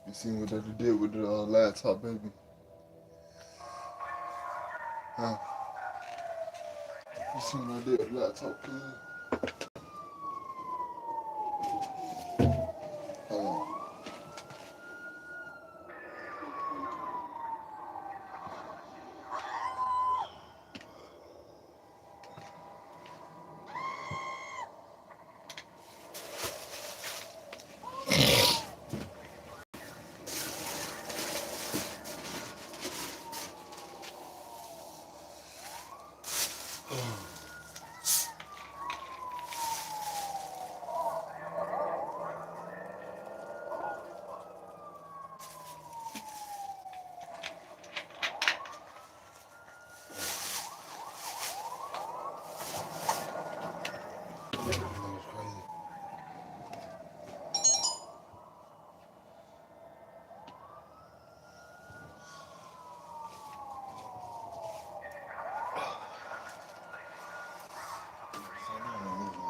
You seen what they did with the laptop, baby? Huh? You seen what I did with the laptop, kid? Hold on.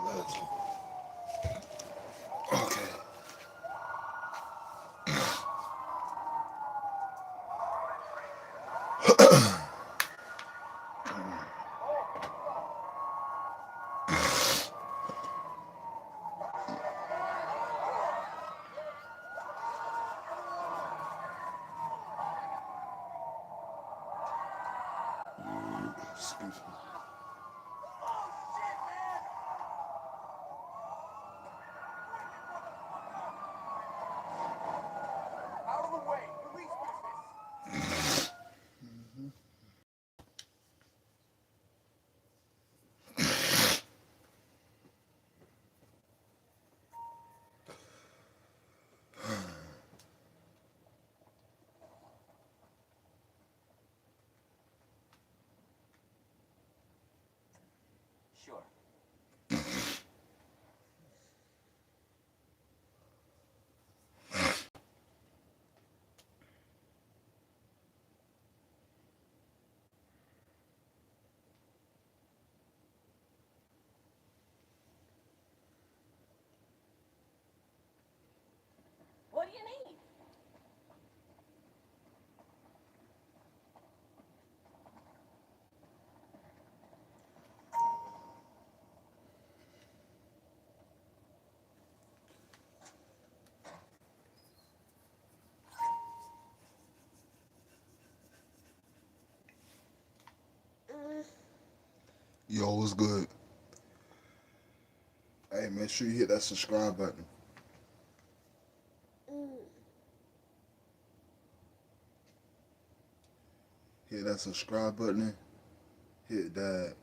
That was crazy. Okay. Excuse me. Out of the way! Police business! Sure. What do you need? Yo, what's good? Hey, make sure you hit that subscribe button. Hit that subscribe button. Hit that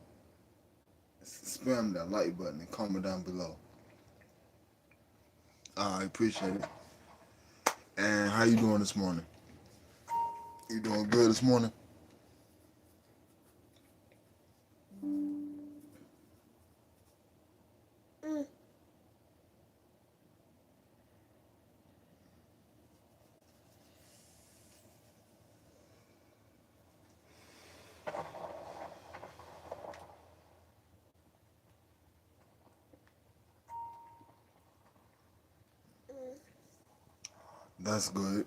spam that like button and comment down below. I appreciate it. And how you doing this morning? You doing good this morning? That's good.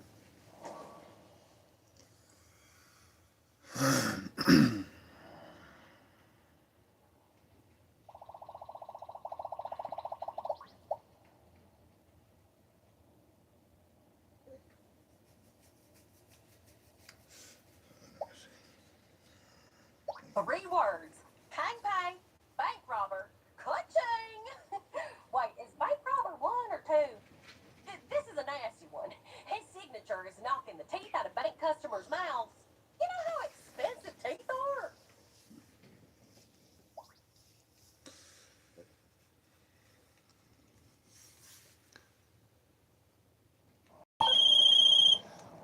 Three words. Pang pang. Bank robber. Ka-ching! Wait, is bank robber one or two? This is a nasty one. His signature is knocking the teeth out of bank customers' mouths. You know how expensive teeth are?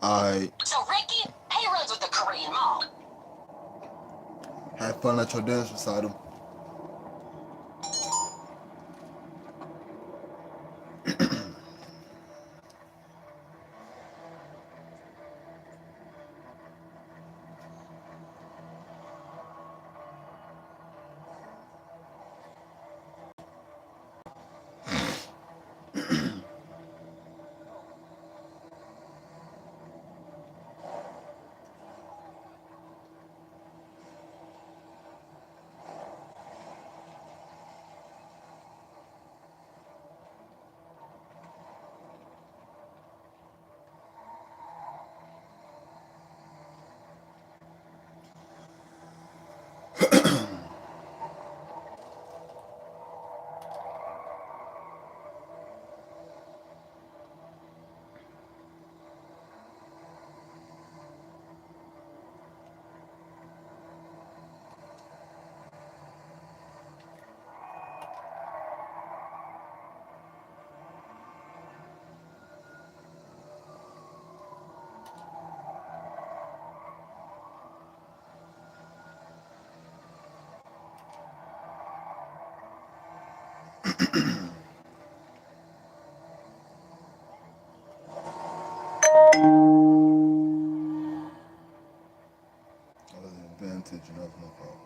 I So Ricky, he runs with the Korean mob. had fun at your dance recital. I wasn't paying attention. That was my fault.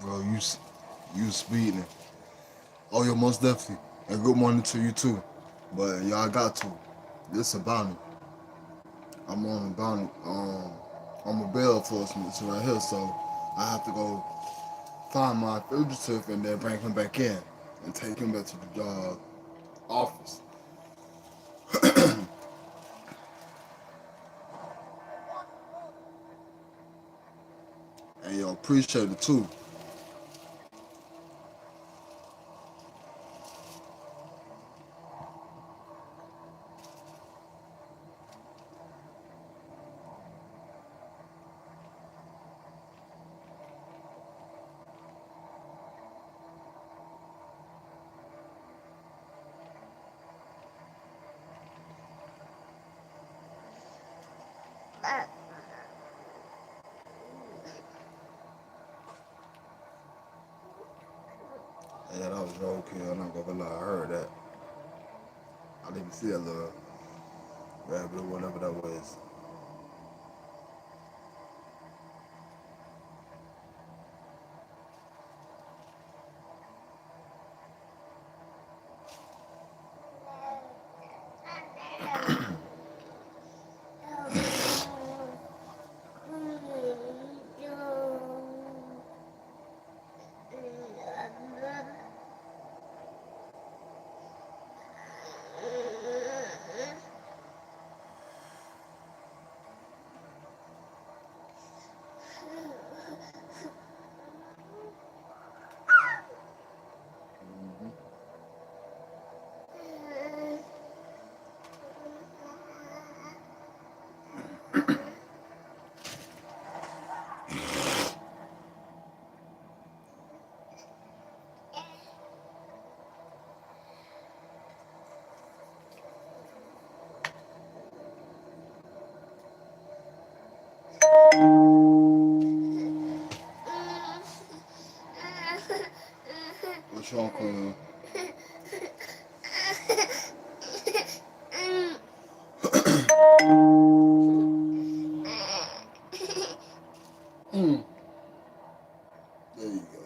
Bro, you speeding. Oh, yo, most definitely. And good morning to you too. But y'all got to. This a bounty. I'm on a bounty. I'm a bail enforcement right here, so I have to go find my fugitive and then bring him back in and take him back to the office. And yo, appreciate it too. Yeah, that was roadkill. I'm not gonna lie, I heard that. I didn't even see that little rabbit or whatever that was. What's wrong, Queen? There you go.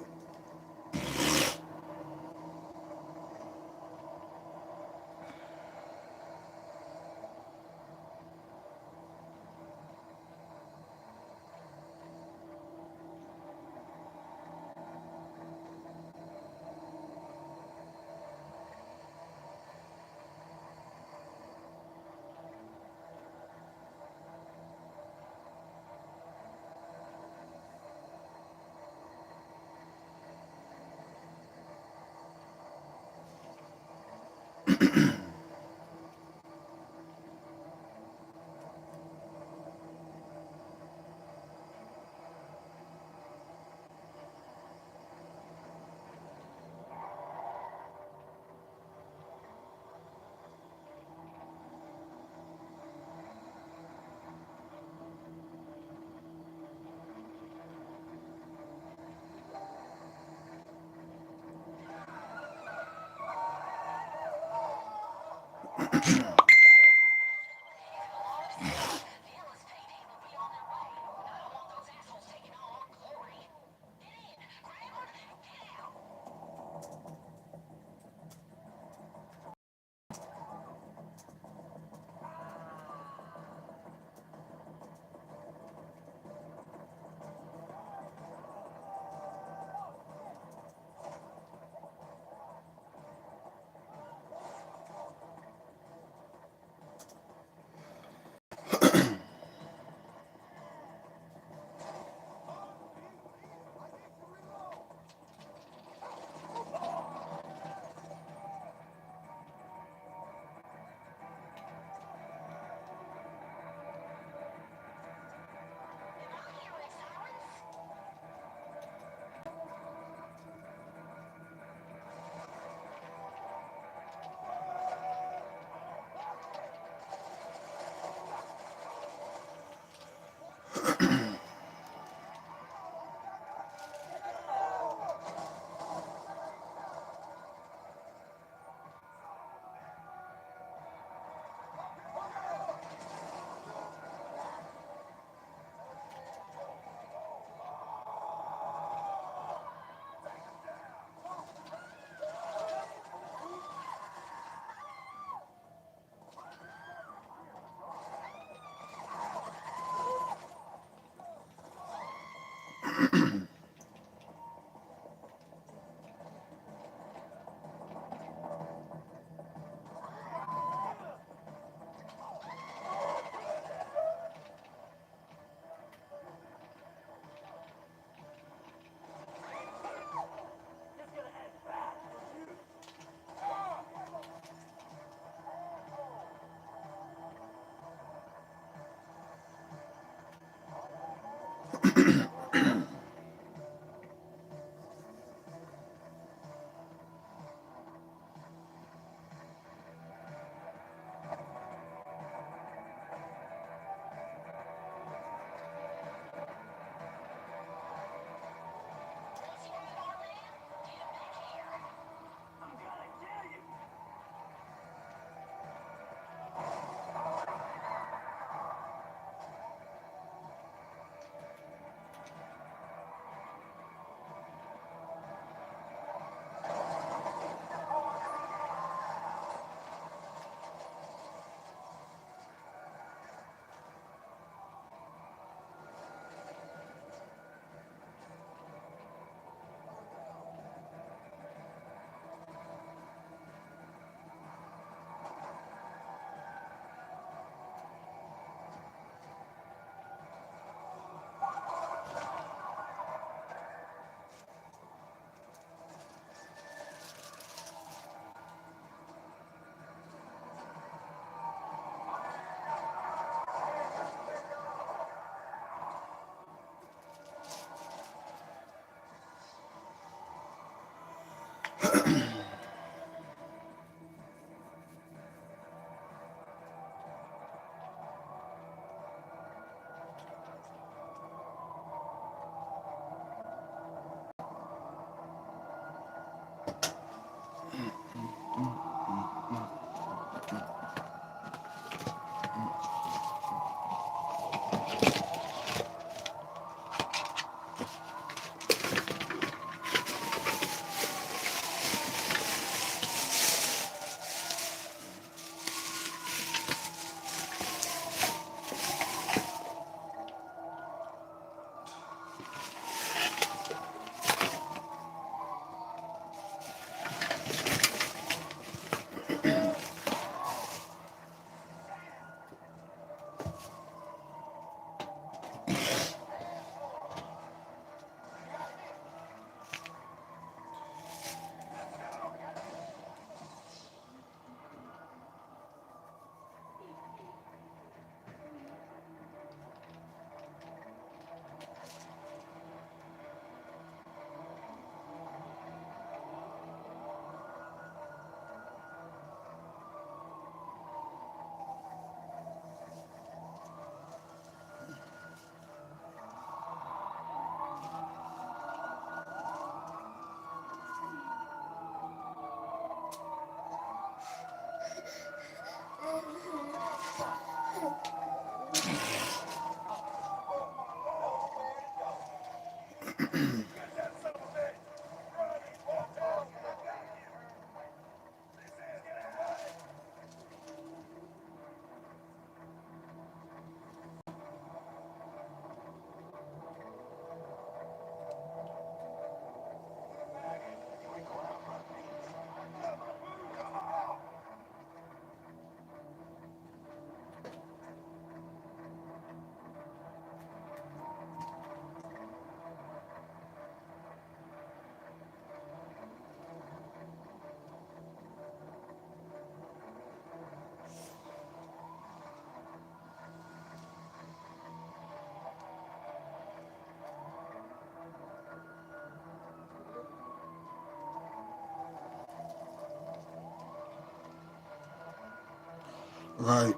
Right.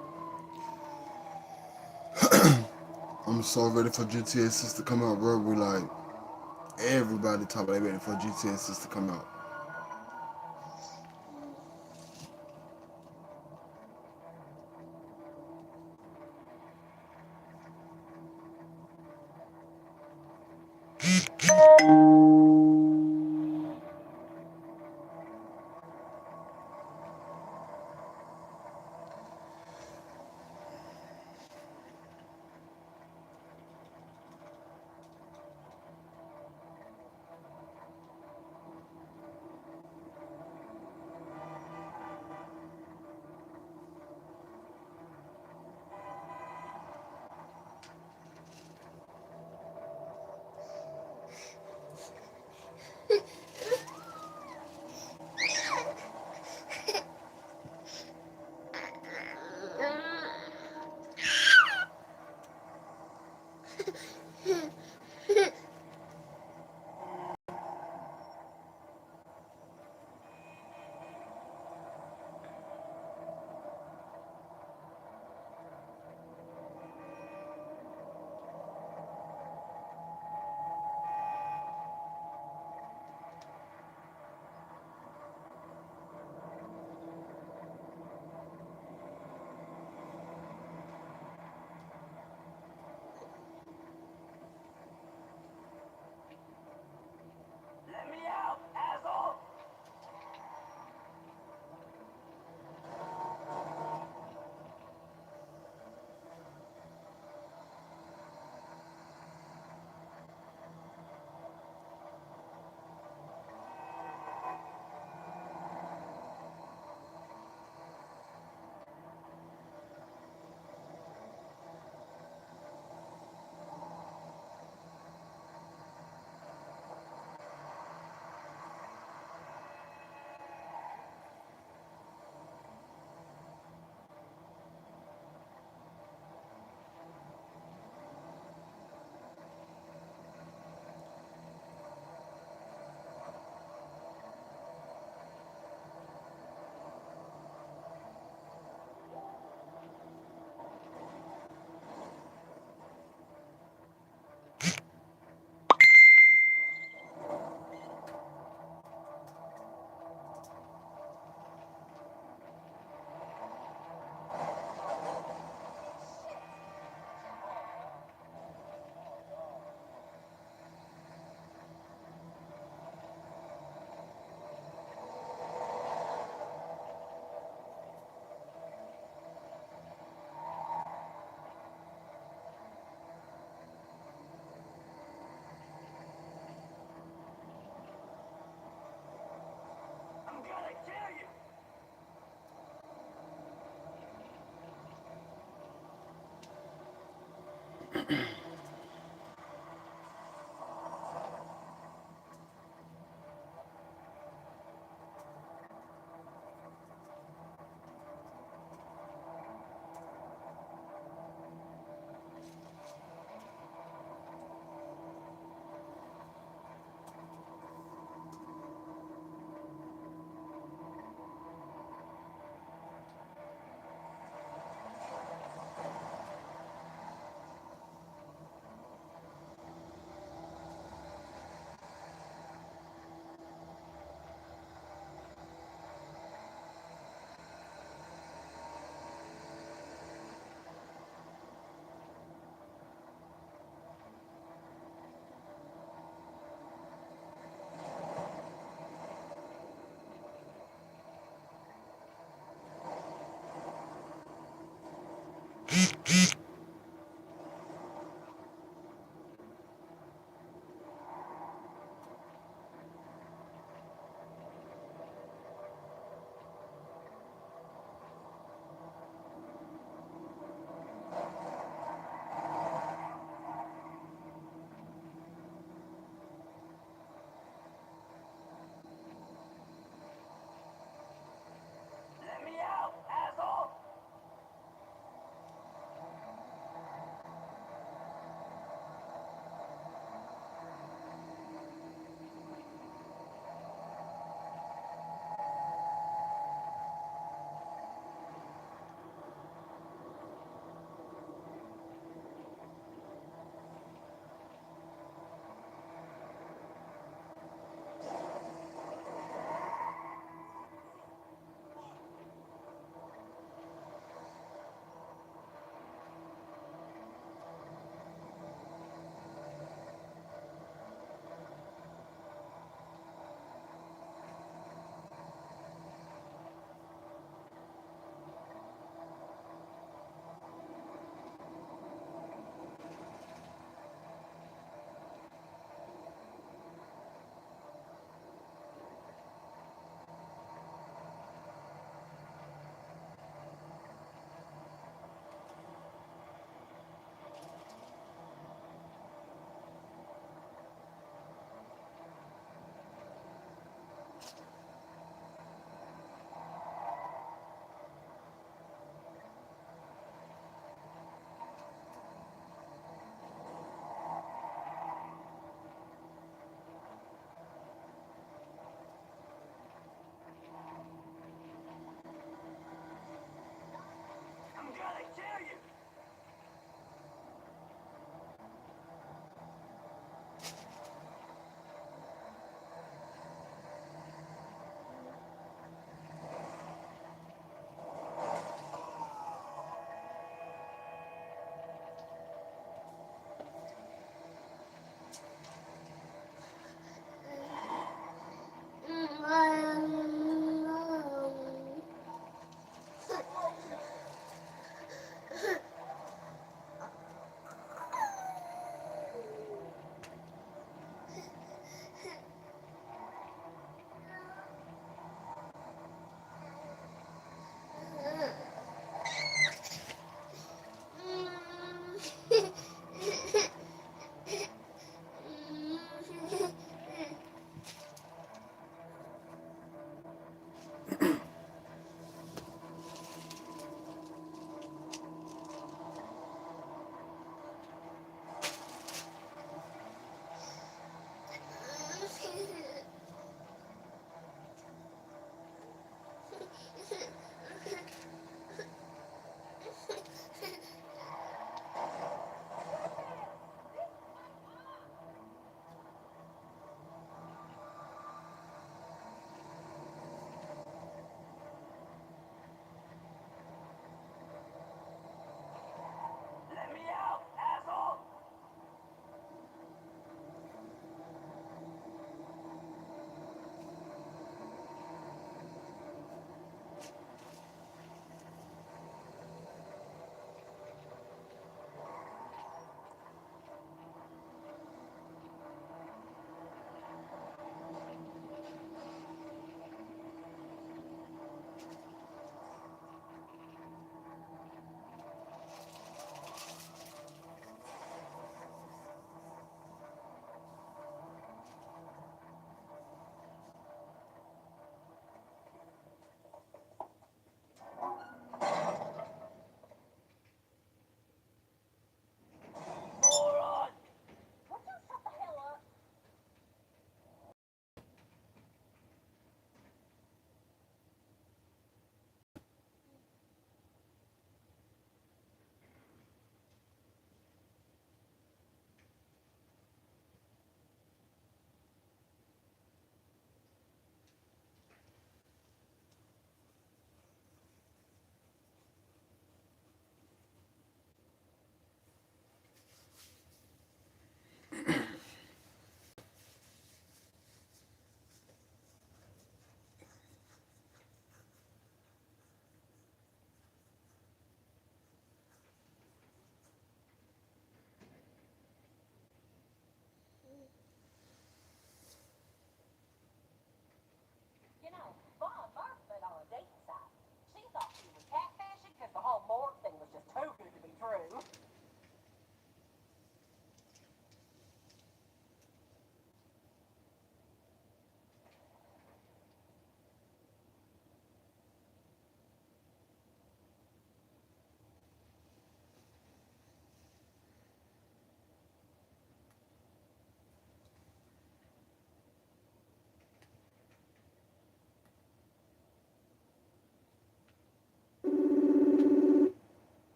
I'm so ready for GTA 6 to come out, bro. We like everybody talk about they ready for GTA 6 to come out.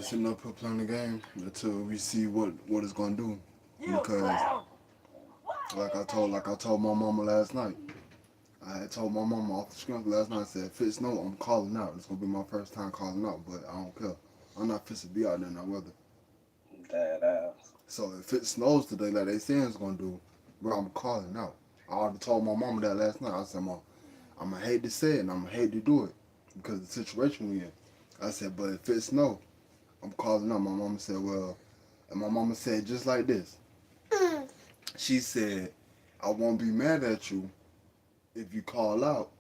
just sitting up here playing the game until we see what it's gonna do. You Because clown! What like is I told there? like I told my mama last night. I had told my mama off the screen last night. I said, if it's no, I'm calling out. It's gonna be my first time calling out, but I don't care. I'm not fit to be out there in that weather. That ass. So if it snows today, like they saying it's gonna do, bro, I'm calling out. I already told my mama that last night. I said, Mom, I'm gonna hate to say it and I'm gonna hate to do it because of the situation we in. I said, but if it snow, I'm calling out. My mama said, well, and my mama said just like this. She said, I won't be mad at you if you call out.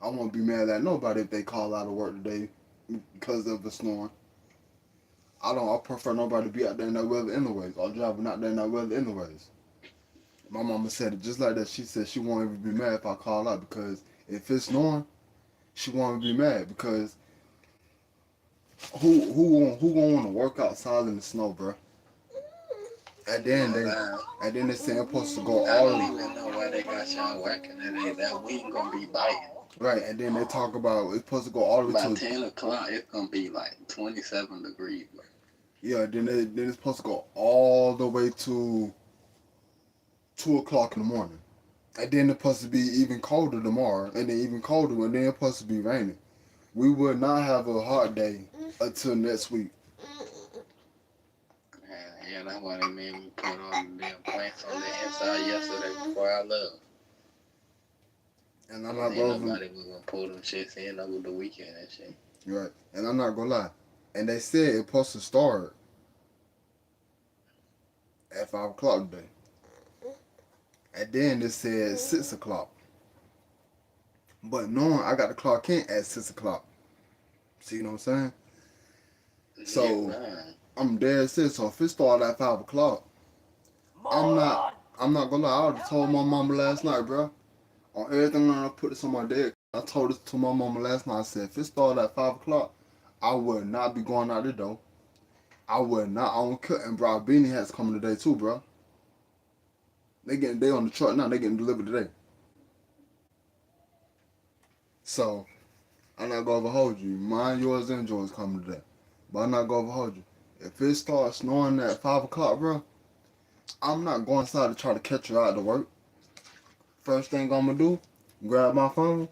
I won't be mad at nobody if they call out of work today because of the snowing. I prefer nobody to be out there in that weather anyways, or driving out there in that weather anyways. My mama said it just like that. She said she won't even be mad if I call out because if it's snowing, she won't be mad because who gonna want to work outside in the snow, bro? And then they saying it's supposed to go I all don't even know why they got y'all working today. That wind gonna be biting. right, and then they talk about it's supposed to go all the way By to 10 o'clock, it's gonna be like 27 degrees. yeah. Then it's supposed to go all the way to 2 o'clock in the morning. And then it's supposed to be even colder tomorrow, and then even colder, and then it's supposed to be raining. We will not have a hot day until next week. Yeah, that's why they made me put all the damn planks on the inside yesterday before I left. And I'm not Ain't going nobody was gonna pull them shits in over the weekend and shit. right. And I'm not gonna lie. And they said it's supposed to start at 5 o'clock today. And then it said 6 o'clock. But knowing I got the clock in at 6 o'clock. See what I'm saying? So Yeah, I'm dead serious. So if it started at 5 o'clock, I'm not gonna lie. I already told my mama last night, bro. On everything I put this on my deck. I told this to my mama last night. I said if it started at 5 o'clock, I would not be going out the door. I would not. I don't care. And bro, Beanie has coming today too, bro. They on the truck now. They getting delivered today. So I'm not gonna overhold you. Mine, yours, and yours coming today. But I'm not gonna overhold you. If it starts snowing at 5 o'clock, bro, I'm not going outside to try to catch you out to work. First thing I'm gonna do, grab my phone,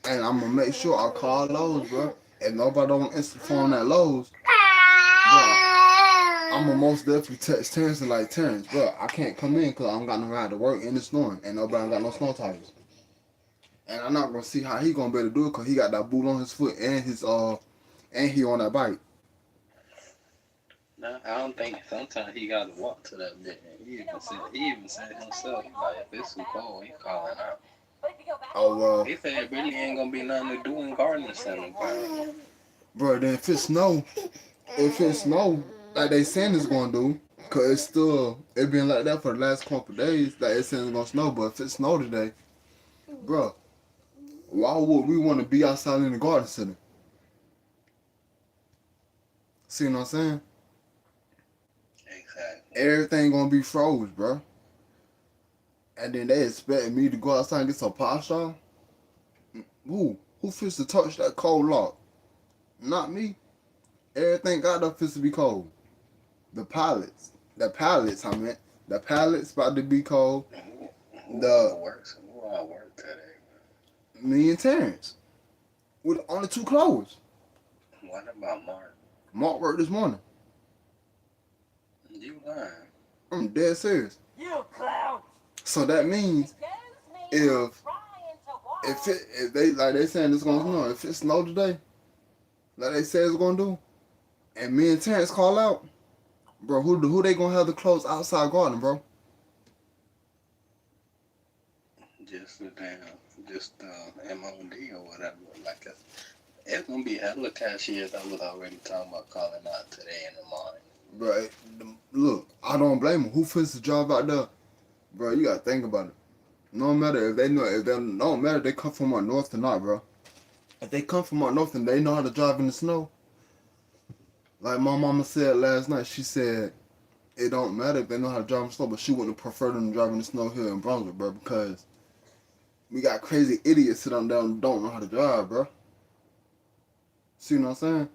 and I'm gonna make sure I call Lowe's, bro. If nobody don't answer the phone at Lowe's, bro, I'm gonna most definitely text Terrence and like, Terrence, bro, I can't come in because I don't got no ride to work and it's snowing, and nobody got no snow tires. And I'm not gonna see how he gonna be able to do it because he got that boot on his foot and and he on that bike. no, I don't think sometimes he gotta walk to that bit. He even said himself, he like, if it's too cold, he calling out. Oh well, He said it really ain't gonna be nothing to do in garden center, bro. bro. Then if it snow, like they saying it's gonna do, cause it been like that for the last couple of days. Like it's saying it's gonna snow, but if it snow today, bro, why would we want to be outside in the garden center? See what I'm saying? Exactly. Everything gonna be froze, bro. And then they expect me to go outside and get some pasta. Who fits to touch that cold lock? Not me. Everything got up fits to be cold. The pallets, I meant. The pallets about to be cold. Who all work today? Me and Terrence. With only two clothes. What about Mark? Mark worked this morning. You lying. I'm dead serious. You clown! So that means if they like they saying it's gonna snow, if it snow today, like they say it's gonna do, and me and Terrence call out, bro, who they gonna have the clothes outside garden, bro? Just MOD or whatever. Like it's gonna be hella cashiers I was already talking about calling out today in the morning. Bro, look, I don't blame them. Who fits the job out there? Bro, you gotta think about it. No matter if they no matter if they come from up north or not, bro. If they come from up north and they know how to drive in the snow, like my mama said last night, she said it don't matter if they know how to drive in the snow, but she wouldn't prefer them driving the snow here in Brunswick, bro, because we got crazy idiots sitting down and don't know how to drive, bro. See what I'm saying?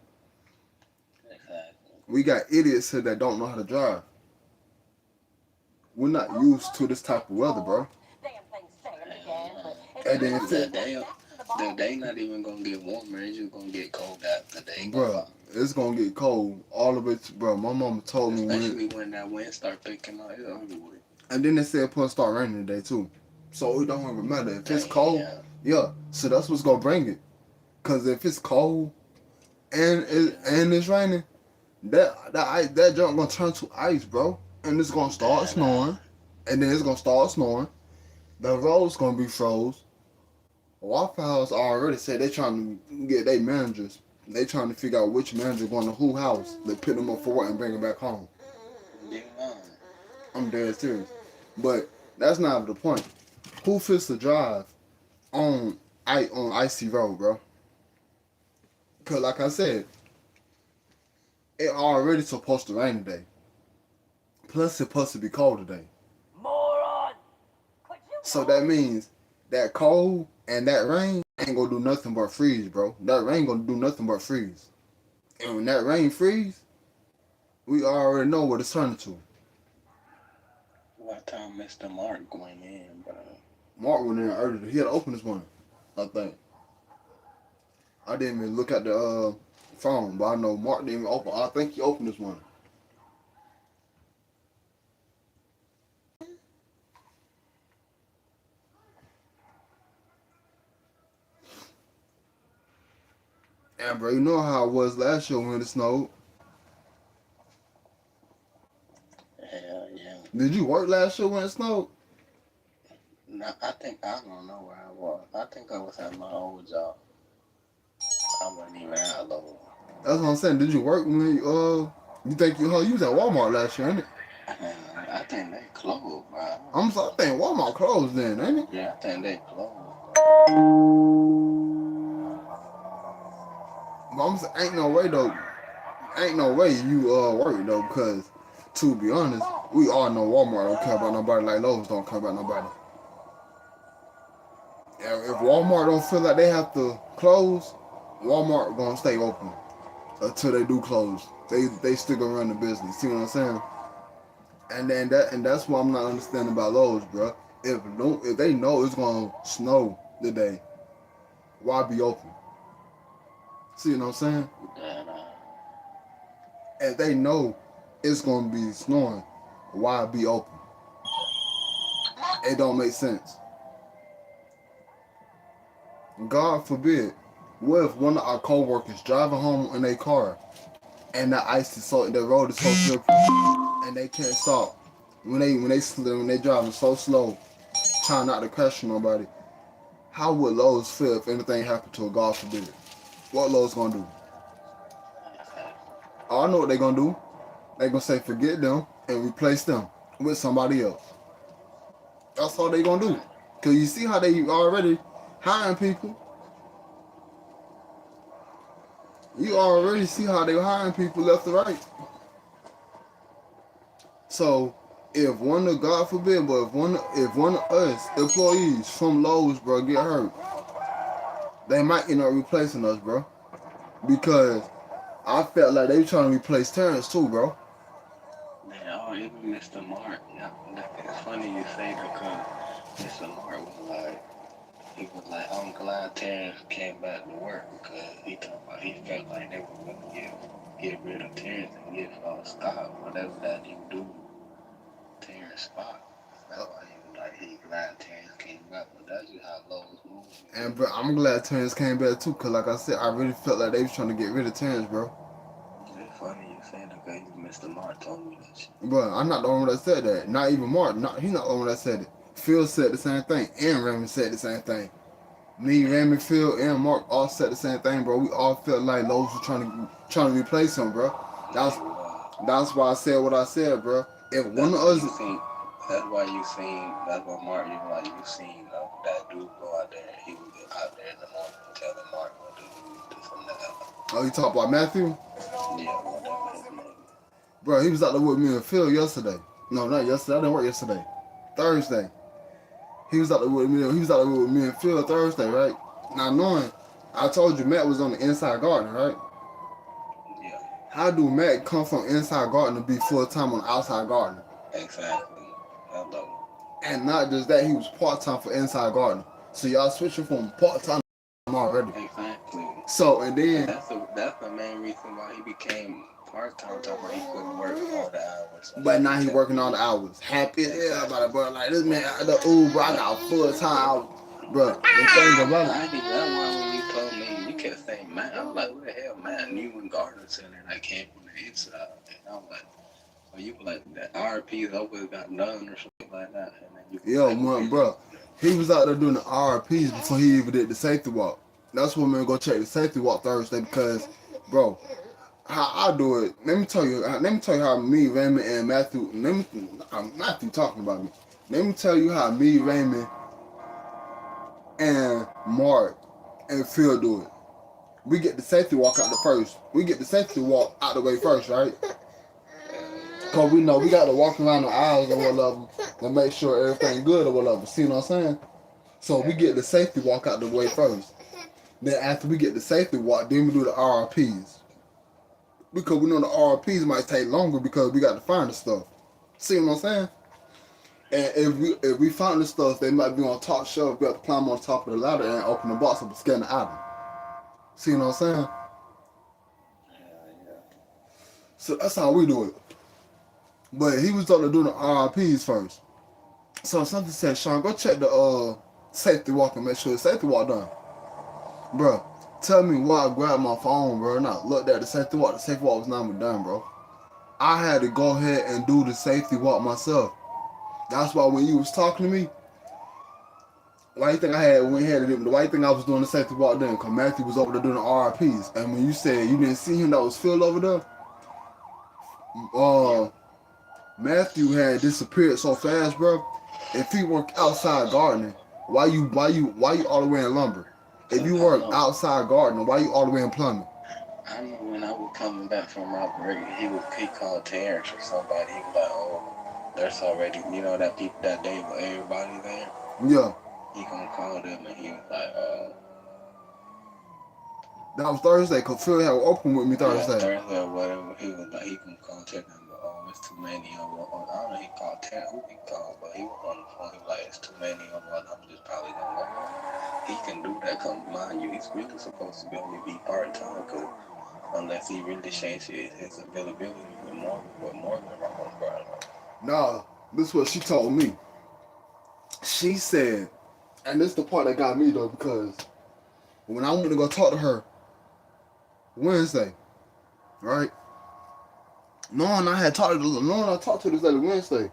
Exactly. We got idiots here that don't know how to drive. We're not used to this type of weather, bro. Damn thing's jammed again, but it's And then still if The it, day, back to the ball. the day not even gonna get warmer. It's just gonna get cold after they go bro, out. it's gonna get cold all of it, bro. My mama told me Especially when that wind start picking up. It's over with. and then they said it's supposed to start raining today too. So it don't even matter if it's cold. Damn. Yeah, so that's what's gonna bring it. Cause if it's cold and it's raining, that junk gonna turn to ice, bro. And it's gonna start snowing, and then it's gonna start snowing. The road's gonna be froze. Waffle House already said they trying to get their managers. They trying to figure out which manager going to who house. They put them up for work and bring them back home. Yeah. I'm dead serious. But that's not the point. Who fits the drive on icy road, bro? Cause like I said, it already supposed to rain today. Plus it's supposed to be cold today. Moron! Could you So that means that cold and that rain ain't gonna do nothing but freeze, bro. That rain gonna do nothing but freeze. And when that rain freeze, we already know what it's turning to. What time Mr. Mark going in, bro? Mark went in early. He had to open this morning, I think. I didn't even look at the phone, but I know Mark didn't even open. I think he opened this morning. And bro, you know how it was last year when it snowed. Hell yeah. Did you work last year when it snowed? No, I don't know where I was. I think I was at my old job. I wasn't even out though. That's what I'm saying. Did you work when you think you was at Walmart last year, ain't it? I think they closed, bro. I think Walmart closed then, ain't it? Yeah, I think they closed. But I'm saying, ain't no way though. Ain't no way you work though, because to be honest, we all know Walmart don't care about nobody like Lowe's don't care about nobody. And if Walmart don't feel like they have to close, Walmart gonna stay open until they do close. They still gonna run the business. See what I'm saying? And that's what I'm not understanding about Lowe's, bro. If they know it's gonna snow today, why be open? See what I'm saying? And, If they know it's gonna be snowing, why be open? It don't make sense. God forbid, what if one of our co-workers driving home in their car and the road is so slippery and they can't stop when they driving so slow, trying not to crash nobody? How would Lowe's feel if anything happened to a God forbid? What Lowe's gonna do? I know what they gonna do. They gonna say forget them and replace them with somebody else. That's all they gonna do. Cause you see how they already hiring people. You already see how they hiring people left and right. So if one of God forbid, but if one of us employees from Lowe's, bro, get hurt, they might end up replacing us, bro. Because I felt like they were trying to replace Terrence too, bro. yeah, or even Mr. Mark. Yeah, it's funny you say that because Mr. Mark he was like, I'm glad Terrence came back to work because he felt like they were going to get rid of Terrence and give Scott whatever that you do, Terrence spot. That's why he glad Terrence came back, but that's just how Lowe's moves. And bro, I'm glad Terrence came back too, cause like I said, I really felt like they was trying to get rid of Terrence, bro. It's funny you say that because Mr. Mark told me that shit. But I'm not the only one that said that. Not even Mark. He's not the only one that said it. Phil said the same thing, and Raymond said the same thing. Me, Raymond, Phil, and Mark all said the same thing, bro. We all felt like Lowe's was trying to replace him, bro. That's why I said what I said, bro. If one of us, that's why Mark, you seen that dude go out there. He was out there in the morning telling Mark what to do, this and that. oh, you talk about Matthew, Yeah, whatever his name. bro. He was out there with me and Phil yesterday. No, not yesterday. I didn't work yesterday. Thursday. He was out there with me. He was out there with me and Phil Thursday, right? Now knowing, I told you Matt was on the inside garden, right? Yeah. How do Matt come from inside gardener to be full time on outside gardener? Exactly. Hello. And not just that, he was part time for inside gardener. So y'all switching from part time already. Exactly. So and And then that's the main reason why he became part time. Talking about he couldn't work all the hours. So but now he working all the hours. Happy as hell about it, bro. Like this man, bro, I got full time hours. Bro, the thing about I did that one when you told me you kept saying man. I'm like, what the hell, man? You and Gardner Center that came from the inside. And I'm like, well, you like the RPs always got done or something like that. And then you yo, like, man, bro, he was out there doing the RPs before he even did the safety walk. That's when we're gonna check the safety walk Thursday because, bro, how I do it. Let me tell you. Let me tell you how me, Raymond, and Matthew. Matthew talking about me. Let me tell you how me, Raymond, and Mark and Phil do it. We get the safety walk out the first. We get the safety walk out the way first, right? Cause we know we got to walk around the aisles or whatever to make sure everything good or whatever. See what I'm saying? So we get the safety walk out the way first. Then after we get the safety walk, then we do the RPs. Because we know the RPs might take longer because we got to find the stuff. See what I'm saying? And if we find the stuff, they might be on top shelf. We have to climb on top of the ladder and open the box up and scan the item. See what I'm saying? yeah. So that's how we do it. But he was on doing the RPs first. So something said, Sean, go check the safety walk and make sure the safety walk done. Bro, tell me why I grabbed my phone, bro, and I looked at the safety walk. The safety walk was not even done, bro. I had to go ahead and do the safety walk myself. That's why when you was talking to me, why you think I went ahead and did, why you think I was doing the safety walk then? Because Matthew was over there doing the RPs. And when you said you didn't see him that was Phil over there, Matthew had disappeared so fast, bro. If he worked outside gardening, why you all the way in lumber? If you work outside gardening, why you all the way in plumbing? I know when I was coming back from my break, he called Terrence or somebody. He was like, oh, there's already, that people that day with everybody there. Yeah. He gonna call them and he was like, that was Thursday, because Phil had open with me Thursday. Yeah, Thursday or whatever. He was like, he can contact them, but it's too many of them. I don't know, he called Terrence, who he called, but he was on the phone. He was like, it's too many of them. I'm just probably gonna go. He can do that, because mind you, he's really supposed to be only be part-time, because unless he really changes his availability with Morgan around, bro. No, this is what she told me. She said, and this is the part that got me though, because when I went to go talk to her Wednesday, right? Knowing I talked to this lady Wednesday,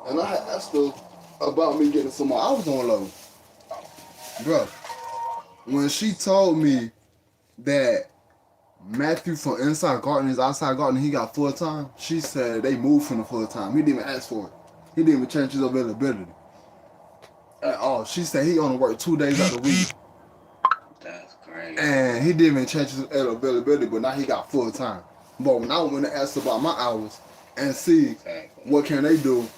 and I had asked her about me getting some more hours on low. Bro, when she told me that Matthew from inside gardening is outside gardening, he got full time, she said they moved him to full time. He didn't even ask for it. He didn't even change his availability at all. She said he only worked 2 days out of the week. That's crazy. And he didn't even change his availability, but now he got full time. But when I went to ask about my hours and see what can they do,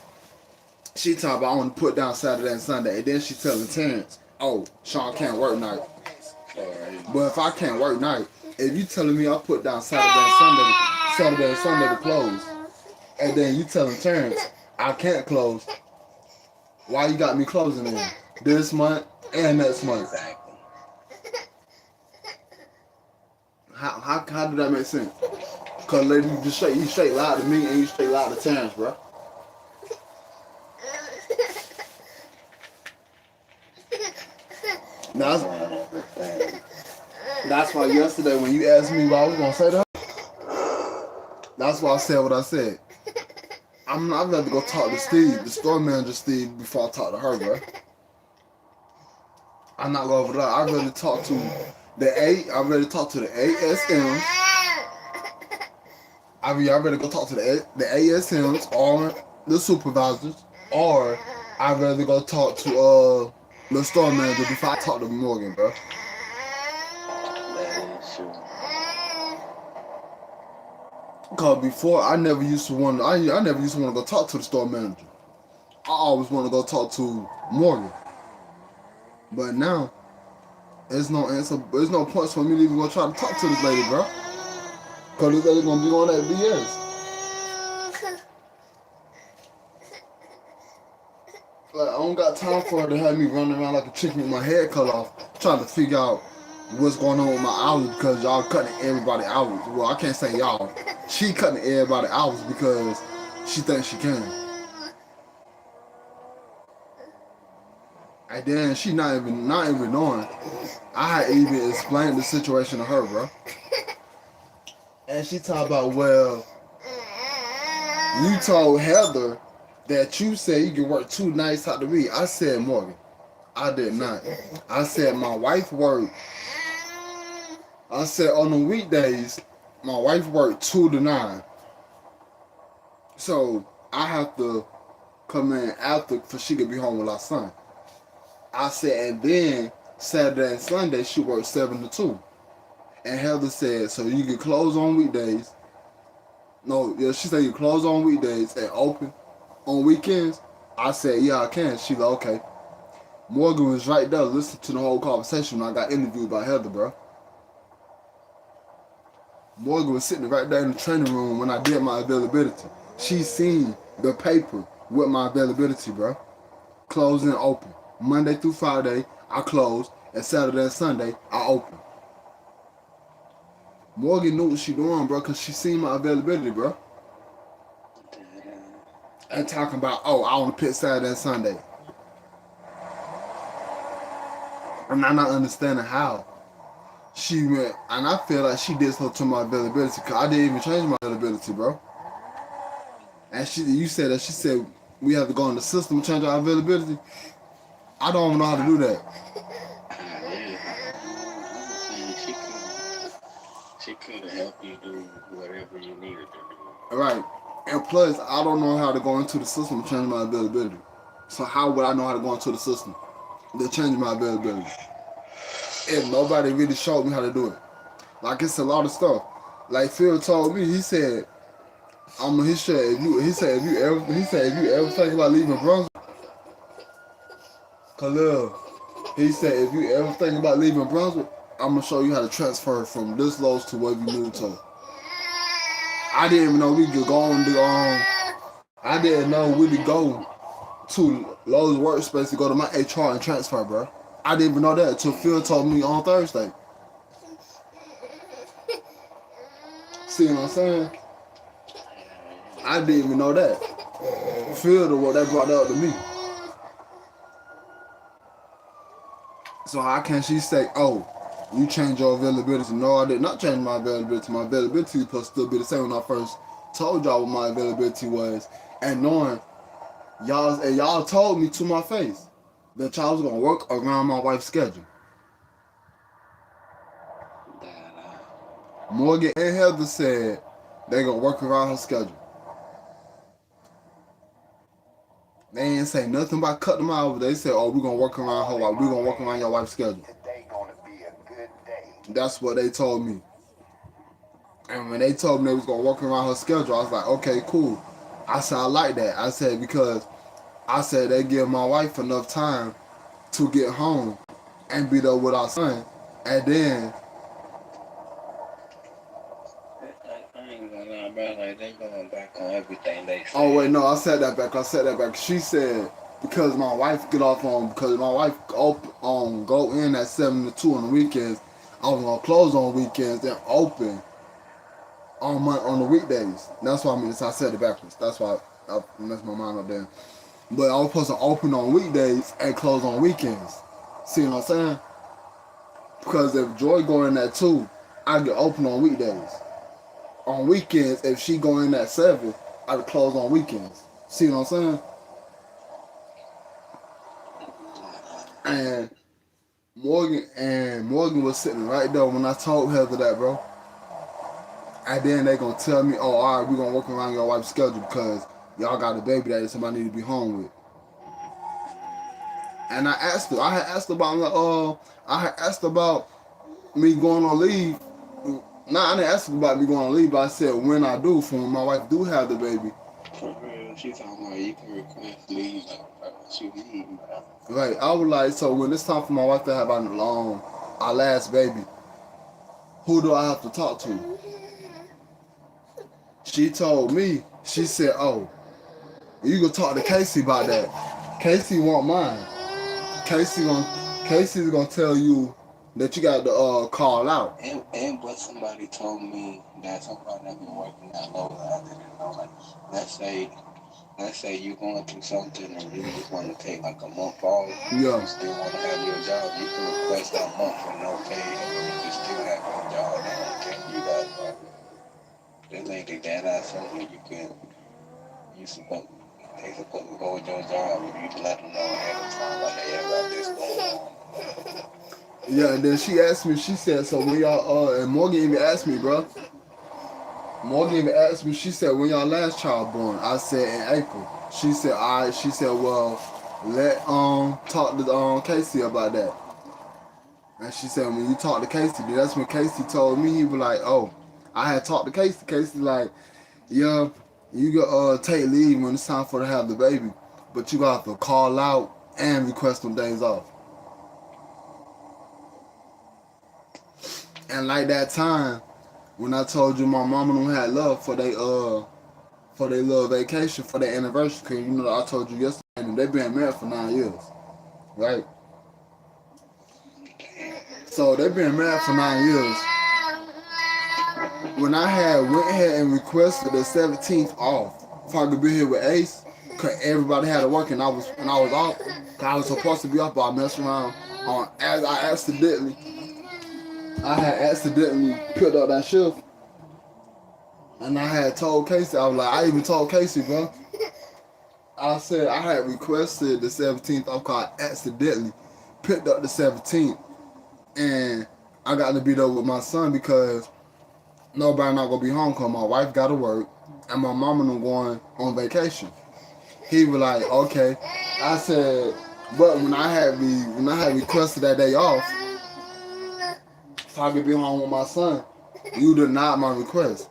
she talking about I want to put down Saturday and Sunday. And then she telling Terrence, oh, Sean can't work night. But if I can't work night, if you telling me I put down Saturday and Sunday to close, and then you telling Terrence I can't close, why you got me closing in this month and next month? How did that make sense? Cause lady, you straight lied to me and you straight lied to Terrence, bro. That's why yesterday when you asked me what I was gonna say to her, that's why I said what I said. I'd rather go talk to Steve, the store manager Steve, before I talk to her, bro. I'm not going over there. I'd rather talk to the ASMs. I'd rather go talk to the ASMs or the supervisors, or I'd rather go talk to the store manager before I talk to Morgan, bro. Cause before I never used to want to go talk to the store manager. I always want to go talk to Morgan. But now, there's no points for me to even go try to talk to this lady, bro. Cause they're gonna be on that BS. Like, I don't got time for her to have me running around like a chicken with my head cut off, trying to figure out what's going on with my hours because y'all cutting everybody hours. Well, I can't say y'all. She cutting everybody hours because she thinks she can. And then she not even knowing. I had even explained the situation to her, bro. And she talked about, well, you told Heather that you said you can work 2 nights out the week. I said, Morgan, I did not. I said my wife worked. I said on the weekdays, my wife worked 2 to 9. So I have to come in after for she could be home with our son. I said, and then Saturday and Sunday she worked 7 to 2. And Heather said, so you can close on weekdays. No, yeah, she said you close on weekdays and open on weekends. I said, yeah, I can. She like, okay. Morgan was right there listening to the whole conversation when I got interviewed by Heather, bro. Morgan was sitting right there in the training room when I did my availability. She seen the paper with my availability, bro. Close and open. Monday through Friday, I close. And Saturday and Sunday, I open. Morgan knew what she doing, bro, because she seen my availability, bro. And talking about, oh, I want to pick Saturday and Sunday. And I'm not understanding how. She went, and I feel like she did something to my availability, because I didn't even change my availability, bro. And you said that she said we have to go in the system and change our availability. I don't even know how to do that. She could have helped you do whatever you needed to do. Right. And plus, I don't know how to go into the system and change my availability. So how would I know how to go into the system to change my availability? If nobody really showed me how to do it. Like, it's a lot of stuff. Like Phil told me, he said if you ever think about leaving Brunswick, Khalil, he said if you ever think about leaving Brunswick, I'm gonna show you how to transfer from this Lowe's to where you moved to. I didn't even know we could go on the I didn't know we could go to Lowe's workspace to go to my HR and transfer, bro. I didn't even know that until Phil told me on Thursday. See what I'm saying? I didn't even know that. Phil the one that brought that up to me. So how can she say, oh, you changed your availability? No, I did not change my availability. My availability was supposed to still be the same when I first told y'all what my availability was. And knowing y'all told me to my face that y'all was gonna work around my wife's schedule. Morgan and Heather said they gonna work around her schedule. They ain't say nothing about cutting them out. They said, oh, we're gonna work around her. We're gonna work around your wife's schedule. Today gonna be a good day. That's what they told me. And when they told me they was gonna work around her schedule, I was like, okay, cool. I said, I like that. I said, because I said they give my wife enough time to get home and be there with our son. And then I ain't gonna lie, bro. Like, they going back on everything they said. oh wait, no, I said that back. She said because my wife go in at 7 to 2 on the weekends, I was gonna close on weekends and open on the weekdays. That's why I said it backwards. That's why I messed my mind up there. But I was supposed to open on weekdays and close on weekends. See what I'm saying? Because if Joy go in at 2, I get open on weekdays. On weekends, if she go in at 7, I'd close on weekends. See what I'm saying? And Morgan was sitting right there when I told Heather that, bro. And then they gonna tell me, oh, all right, we're gonna work around your wife's schedule because y'all got a baby that somebody need to be home with. And I asked her, I had asked about me going on leave. Nah, I didn't ask her about me going on leave, but I said when I do, for when my wife do have the baby. For real, she talking about you can request leave what you need, bro. Right, I was like, so when it's time for my wife to have our last baby, who do I have to talk to? she told me, she said, oh, you gonna talk to Casey about that. Casey won't mind. Casey's gonna tell you that you got to call out. And but somebody told me that somebody that been working that low, I didn't know. Like, let's say you going through something and you just want to take like a month off. Yeah. You still want to have your job. You can request that month for no pay, and you still have your job. They don't care you got. This lady that I told me you supposed. They supposed to go with your job and you let them know ahead of time like, hey, I got this going on. Yeah, and then she asked me, she said, so when y'all, and Morgan even asked me, bro. Morgan even asked me, she said, when y'all last child born? I said, in April. She said, all right. She said, well, let, talk to, Casey about that. And she said, when you talk to Casey, that's when Casey told me, he was like, oh, I had talked to Casey. Casey like, yeah, you can take leave when it's time for to have the baby, but you got to call out and request them days off. And like that time when I told you my mama don't had love for they little vacation for their anniversary, cause you know I told you yesterday and they been married for 9 years, right? So they been married for 9 years. When I had went ahead and requested the 17th off, if I could be here with Ace, cause everybody had to work and I was off, cause I was supposed to be off, but I messed around as I had accidentally picked up that shift, and I had told Casey, I was like, I even told Casey, bro. I said I had requested the 17th off, cause I accidentally picked up the 17th, and I got to be there with my son because nobody not gonna be home cause my wife got to work and my mama not going on vacation. He was like, okay. I said, but when I had requested that day off, so I could be home with my son, you denied my request.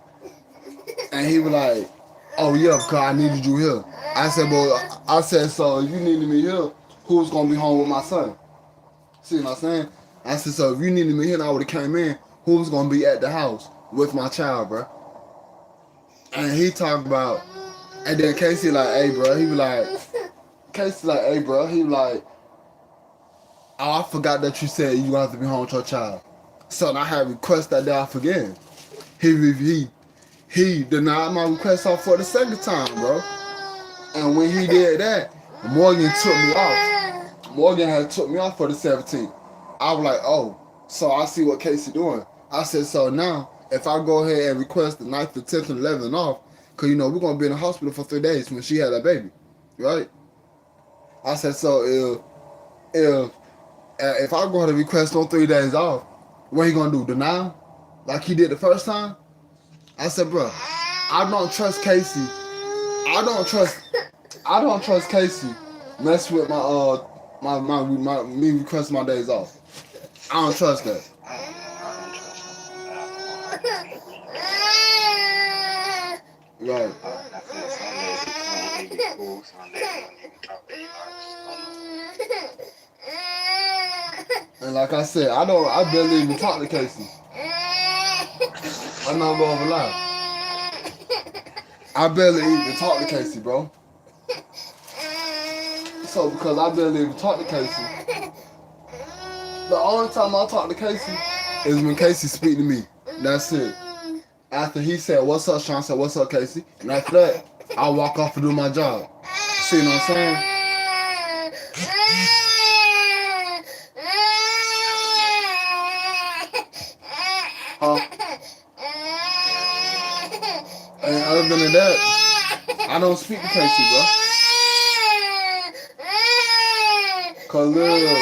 And he was like, oh yeah, because I needed you here. I said, well, so if you needed me here, who's gonna be home with my son? See what I'm saying? I said, so if you needed me here and I would have came in, who's gonna be at the house with my child, bro? And he talked about, and then Casey like, hey, bro, he was like, oh, I forgot that you said you have to be home with your child. So I had requested that day off again. He denied my request off for the second time, bro. And when he did that, Morgan took me off. Morgan had took me off for the 17th. I was like, oh, so I see what Casey doing. I said, so now, if I go ahead and request the 9th, the 10th, and 11th off, because, you know, we're going to be in the hospital for 3 days when she had that baby, right? I said, so if I go ahead and request on 3 days off, what he going to do, deny? Like he did the first time? I said, bro, I don't trust Casey. I don't trust Casey mess with me requesting my days off. I don't trust that. Right. And like I said, I barely even talk to Casey. I'm not gonna lie. I barely even talk to Casey, bro. So because I barely even talk to Casey, the only time I talk to Casey is when Casey speak to me. That's it. After he said, what's up, Sean? I said, what's up, Casey? And after that, I walk off and do my job. See what I'm saying? And other than that, I don't speak to Casey, bro. Khalil.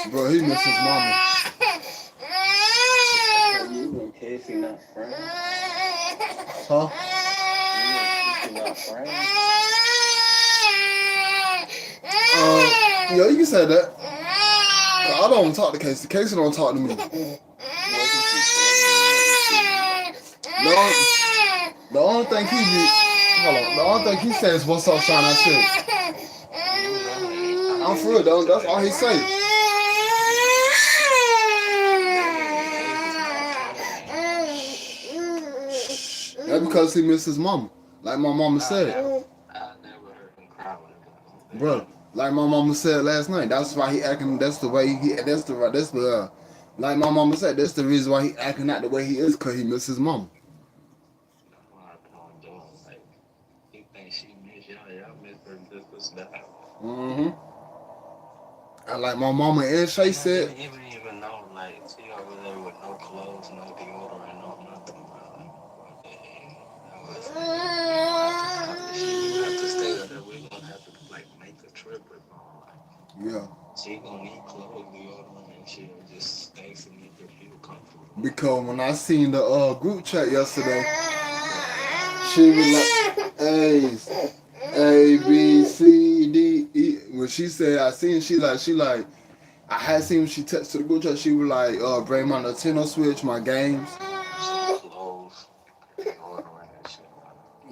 Bro, he missed his mama. You and Casey not friends? Huh? You and Casey not friends? Yeah, you can say that. I don't talk to Casey. Casey don't talk to me. The only thing he do, the only thing he says, what's up, Sean? That's it. I'm for real, though. That's all he say. Like because he missed his mama. Like my mama said. I never heard him cry when he got home. Bro, like my mama said last night, that's why he acting. That's the way he. Like my mama said, that's the reason why he acting out the way he is, cause he misses his mama. That's why I told John, like, he thinks she miss y'all. Y'all miss her just as bad. Mm-hmm. And like my mama and Shay said, You didn't even know, like, she over there with no clothes, no deodorant, no nothing, bro. Like, what the hell? That was, she have to stay there. We're gonna have to, like, make a trip or something. Like, yeah, she gonna need clothes, deodorant, and shit. Just things to make her feel comfortable. because when I seen the group chat yesterday, she was like, A B C D E. When she said I seen, she like. I had seen when she texted the group chat. She was like, bring my Nintendo Switch, my games. Clothes, deodorant, and shit.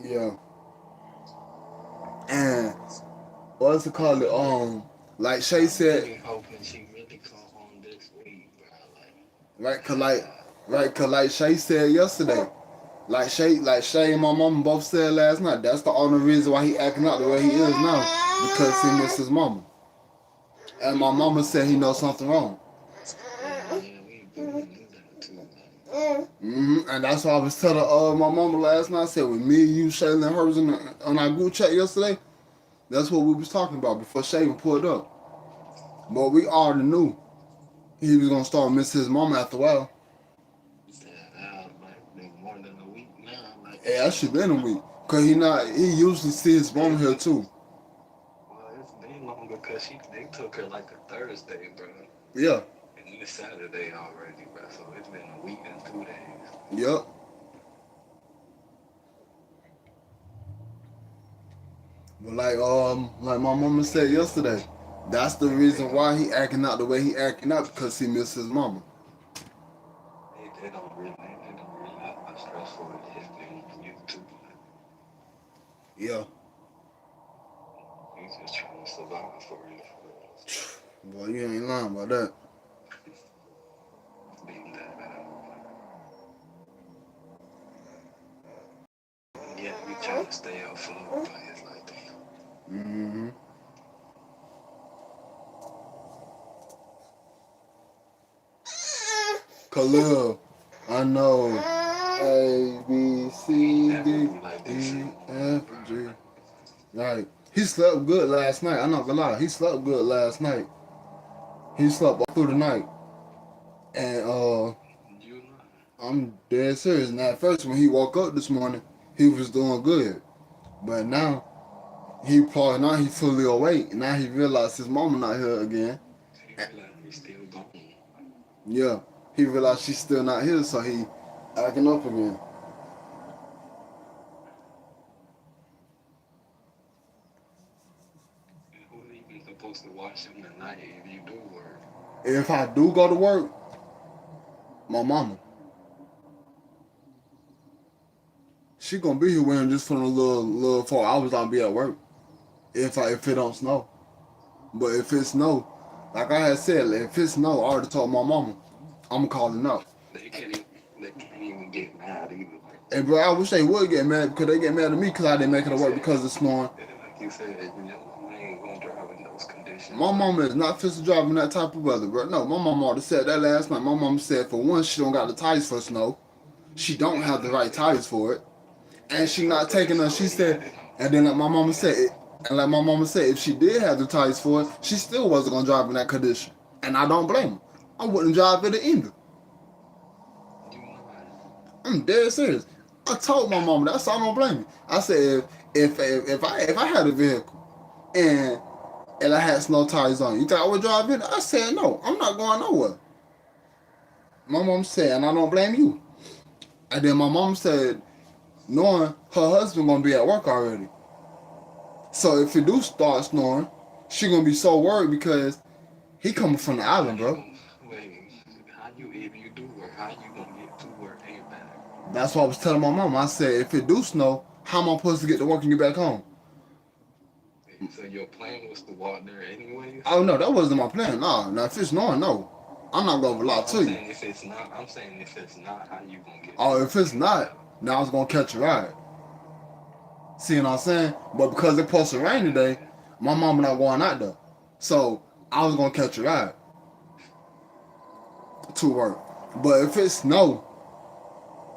Yeah. And what's it called? Like Shay said, I'm really hoping she really come home this week, bro. cause like Shay said yesterday, like Shay and my mama both said last night. That's the only reason why he acting out the way he is now, because he missed his mama. And my mama said he knows something wrong. And that's why I was telling my mama last night. I said with me, you, Shayla, and hers on our group chat yesterday. That's what we was talking about before Shay even pulled up. But we already knew he was gonna start missing his mama after a while. More than a week now. Like, Yeah, that should been a week. Cause he usually see his mama here too. well, it's been long because they took her like a Thursday, bro. Yeah. And it's Saturday already, bro. So it's been a week and 2 days. Yep. But like my mama said yesterday, that's the reason why he acting out the way he acting out, because he missed his mama. They don't really have how stressful it is. They used to. Yeah. He's just trying to survive for real. Boy, you ain't lying about that. Being that bad. Yeah, we trying to stay afloat, but it's like damn. Mm-hmm. Khalil, I know. A, B, C, D, E, F, G. Like, he slept good last night. I'm not gonna lie. He slept good last night. He slept all through the night. And I'm dead serious. And at first, when he woke up this morning, he was doing good. But now, he fully awake. Now he realized his mama not here again. He realized he's still gone. Yeah, he realized she's still not here, so he acting up again. And who's even supposed to watch him tonight if you do work? If I do go to work, my mama. She gonna be here waiting just for the little 4 hours I'll be at work. If it don't snow. But if it snow, like I had said, if it snow, I already told my mama, I'm calling up. They can't even get mad either. And bro, I wish they would get mad, because they get mad at me because I didn't make it to work because it's snowing. Like you said, your mama ain't gonna drive in those conditions. My mama is not fit to drive in that type of weather, bro. No, my mama already said that last night. My mama said for one, she don't got the tires for snow. She don't have the right tires for it. And she not taking us. She said, and then like my mama said, if she did have the tires for it, she still wasn't gonna drive in that condition. And I don't blame her. I wouldn't drive it either. I'm dead serious. I told my mama that, so I don't blame her. I said if I had a vehicle and I had snow tires on, you think I would drive it? I said no. I'm not going nowhere. My mom said, and I don't blame you. And then my mom said, knowing her husband gonna be at work already. So if it do start snowing, she gonna be so worried because he coming from the island, bro. Wait, if you do work, how you gonna get to work and back? That's what I was telling my mom. I said, if it do snow, how am I supposed to get to work and get back home? So your plan was to walk there anyway? Oh no, that wasn't my plan. Nah, now if it's snowing, no. I'm not gonna lie to you. I'm saying if it's not, how you gonna get? Oh, if it's not, Now I was gonna catch a ride. See what I'm saying? But because it's supposed to rain today, my mama not going out there. So I was gonna catch a ride to work. But if it snow,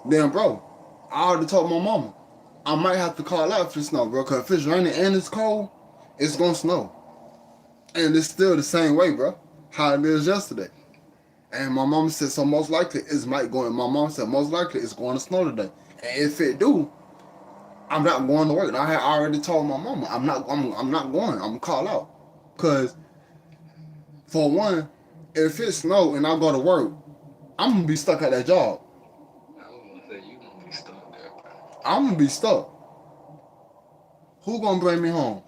then bro, I already told my mama I might have to call out if it snow, bro. Cause if it's raining and it's cold, it's gonna snow. And it's still the same way, bro. How it is yesterday. And my mama said, so most likely it might go. And my mom said, most likely it's going to snow today. And if it do, I'm not going to work. And I had already told my mama, I'm not going. I'm gonna call out. Cause for one, if it snow and I go to work, I'm gonna be stuck at that job. I was gonna say you gonna be stuck there, bro. I'm gonna be stuck. Who gonna bring me home?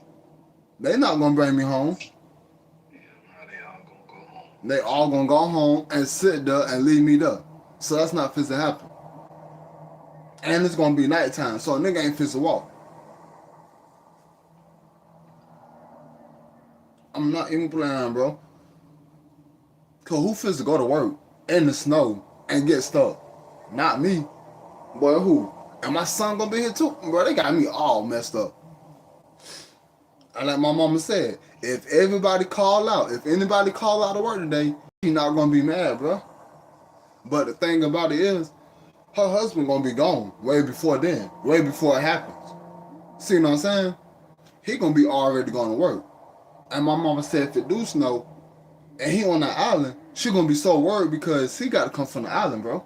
They not gonna bring me home. Yeah, now they all gonna go home. They all gonna go home and sit there and leave me there. So that's not fit to happen. And it's gonna be nighttime, so a nigga ain't fit to walk. I'm not even playing, bro. Cause who fits to go to work in the snow and get stuck? Not me. Boy, who? And my son gonna be here too? Bro, they got me all messed up. And like my mama said, if everybody call out, if anybody call out of work today, he not gonna be mad, bro. But the thing about it is, her husband gonna be gone way before then, way before it happens. See what I'm saying? He gonna be already going to work. And my mama said if it do snow, and he on the island, she gonna be so worried because he gotta come from the island, bro.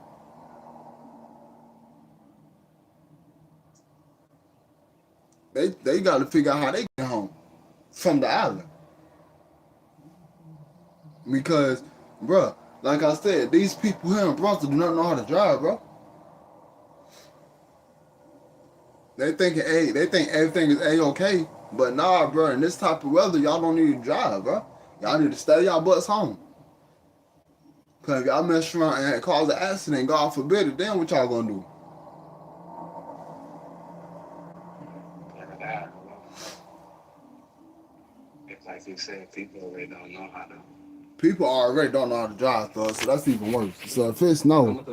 They gotta figure out how they get home from the island. Because, bro, like I said, these people here in Brunswick do not know how to drive, bro. They think everything is A-okay, but nah, bro, in this type of weather, y'all don't need to drive, bro. Y'all need to stay y'all butts home. Cause if y'all mess around and cause an accident, God forbid it, then what y'all gonna do? It's like you said, people already don't know how to. People already don't know how to drive, though, so that's even worse. So if it snow,